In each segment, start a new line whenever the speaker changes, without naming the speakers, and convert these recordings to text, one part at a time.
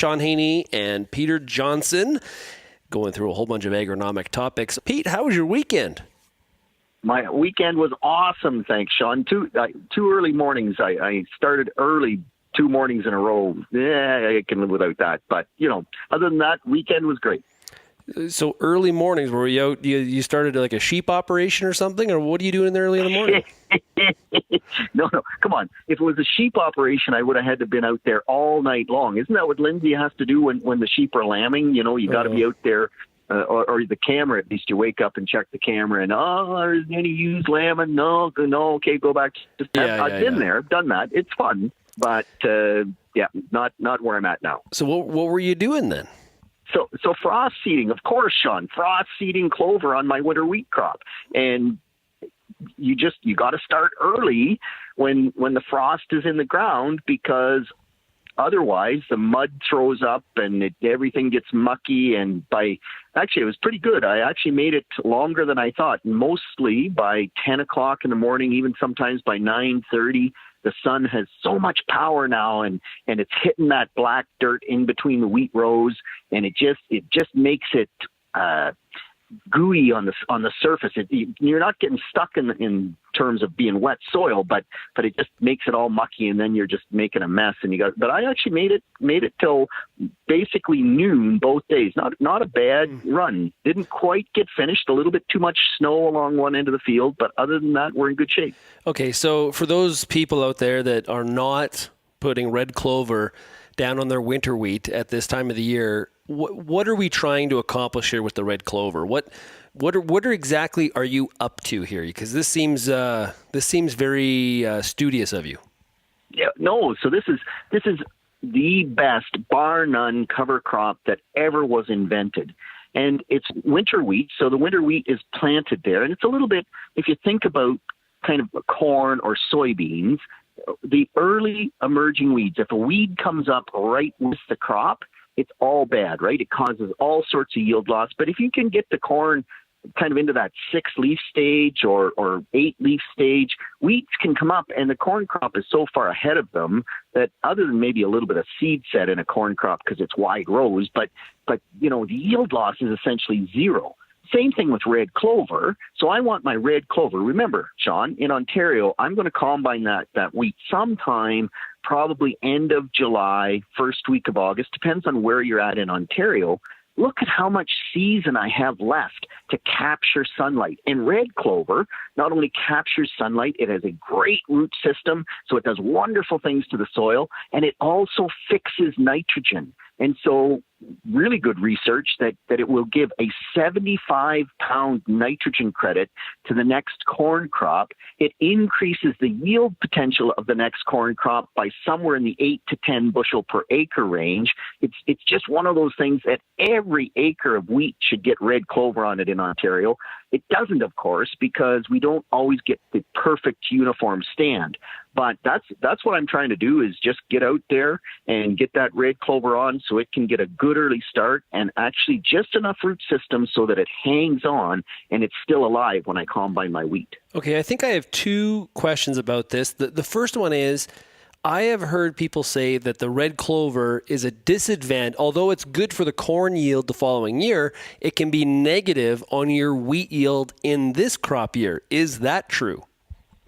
Sean Haney and Peter Johnson, going through a whole bunch of agronomic topics. Pete, how was your weekend?
My weekend was awesome, thanks, Sean. Two early mornings. I started early 2 mornings in a row. Yeah, I can live without that. But, other than that, weekend was great.
So early mornings, were you out, you started like a sheep operation or something, or what are you doing early in the morning?
No, come on. If it was a sheep operation, I would have had to have been out there all night long. Isn't that what Lindsay has to do when the sheep are lambing? You got to be out there, or the camera, at least you wake up and check the camera and, there's any ewes lambing? No, okay, go back. I've been there, done that. It's fun, but not where I'm at now.
So what were you doing then?
So frost seeding, of course, Sean, frost seeding clover on my winter wheat crop. And you got to start early when the frost is in the ground, because otherwise the mud throws up and everything gets mucky. And actually it was pretty good. I actually made it longer than I thought. Mostly by 10 o'clock in the morning, even sometimes by 9:30. The sun has so much power now, and it's hitting that black dirt in between the wheat rows, and it just makes it gooey on the surface. You're not getting stuck in terms of being wet soil, but it just makes it all mucky, and then you're just making a mess. But I actually made it till basically noon both days. Not a bad run. Didn't quite get finished. A little bit too much snow along one end of the field, but other than that, we're in good shape.
Okay, so for those people out there that are not putting red clover down on their winter wheat at this time of the year, what are we trying to accomplish here with the red clover? What exactly are you up to here? Because this seems very studious of you.
Yeah, no. So this is the best, bar none, cover crop that ever was invented. And it's winter wheat, so the winter wheat is planted there. And it's a little bit, if you think about kind of corn or soybeans, the early emerging weeds, if a weed comes up right with the crop, it's all bad, right? It causes all sorts of yield loss. But if you can get the corn kind of into that 6-leaf stage or 8-leaf stage, weeds can come up, and the corn crop is so far ahead of them that, other than maybe a little bit of seed set in a corn crop because it's wide rows, but the yield loss is essentially zero. Same thing with red clover. So I want my red clover. Remember, Sean, in Ontario, I'm going to combine that wheat sometime, probably end of July, first week of August, depends on where you're at in Ontario. Look at how much season I have left to capture sunlight. And red clover not only captures sunlight, it has a great root system, so it does wonderful things to the soil, and it also fixes nitrogen. And so really good research that it will give a 75-pound nitrogen credit to the next corn crop. It increases the yield potential of the next corn crop by somewhere in the 8 to 10 bushel per acre range. It's just one of those things that every acre of wheat should get red clover on it in Ontario. It doesn't, of course, because we don't always get the perfect uniform stand. But that's what I'm trying to do, is just get out there and get that red clover on so it can get a good early start and actually just enough root system so that it hangs on and it's still alive when I combine my wheat.
Okay, I think I have 2 questions about this. The first one is, I have heard people say that the red clover is a disadvantage. Although it's good for the corn yield the following year, it can be negative on your wheat yield in this crop year. Is that true?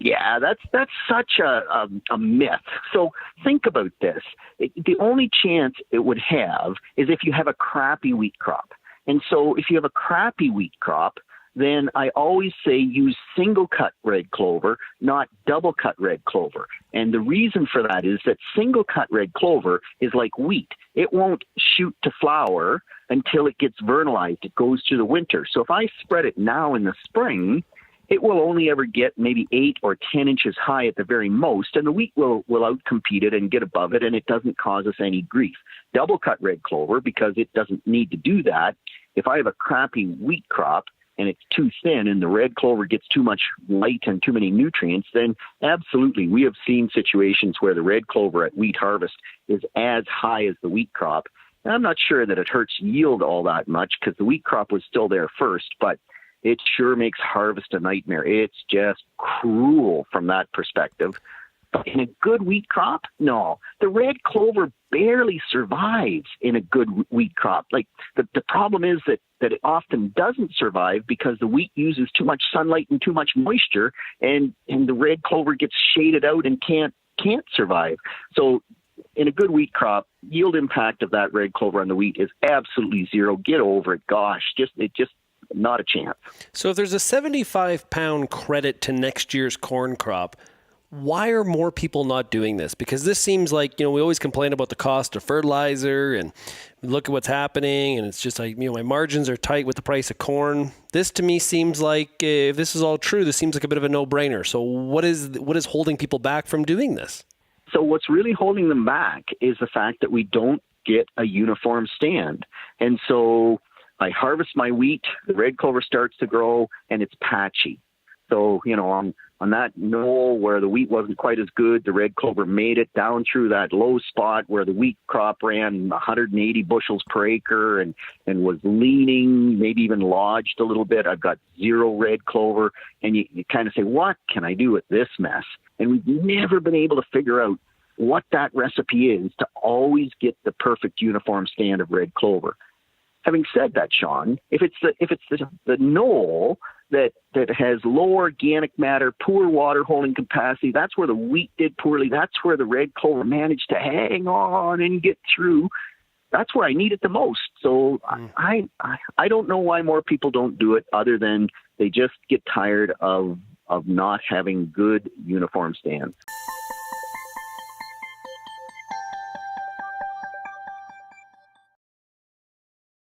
Yeah, that's such a myth. So think about this. The only chance it would have is if you have a crappy wheat crop. And so if you have a crappy wheat crop, then I always say use single cut red clover, not double cut red clover. And the reason for that is that single cut red clover is like wheat. It won't shoot to flower until it gets vernalized. It goes through the winter. So if I spread it now in the spring, it will only ever get maybe 8 or 10 inches high at the very most, and the wheat will outcompete it and get above it, and it doesn't cause us any grief. Double cut red clover, because it doesn't need to do that. If I have a crappy wheat crop and it's too thin and the red clover gets too much light and too many nutrients, then absolutely, we have seen situations where the red clover at wheat harvest is as high as the wheat crop. And I'm not sure that it hurts yield all that much because the wheat crop was still there first, but it sure makes harvest a nightmare. It's just cruel from that perspective. But in a good wheat crop, no. The red clover barely survives in a good wheat crop. Like the problem is that it often doesn't survive because the wheat uses too much sunlight and too much moisture, and the red clover gets shaded out and can't survive. So in a good wheat crop, yield impact of that red clover on the wheat is absolutely zero. Get over it. Gosh, just not a chance.
So if there's a 75-pound credit to next year's corn crop, why are more people not doing this? Because this seems like, we always complain about the cost of fertilizer and look at what's happening. And it's just like, my margins are tight with the price of corn. This to me seems like, if this is all true, this seems like a bit of a no-brainer. So what is holding people back from doing this?
So what's really holding them back is the fact that we don't get a uniform stand. And so I harvest my wheat, the red clover starts to grow, and it's patchy. So, on that knoll where the wheat wasn't quite as good, the red clover made it down through that low spot where the wheat crop ran 180 bushels per acre and was leaning, maybe even lodged a little bit. I've got zero red clover. And you kind of say, what can I do with this mess? And we've never been able to figure out what that recipe is to always get the perfect uniform stand of red clover. Having said that, Sean, if it's the knoll that has low organic matter, poor water holding capacity, that's where the wheat did poorly. That's where the red clover managed to hang on and get through. That's where I need it the most. So I don't know why more people don't do it, other than they just get tired of not having good uniform stands.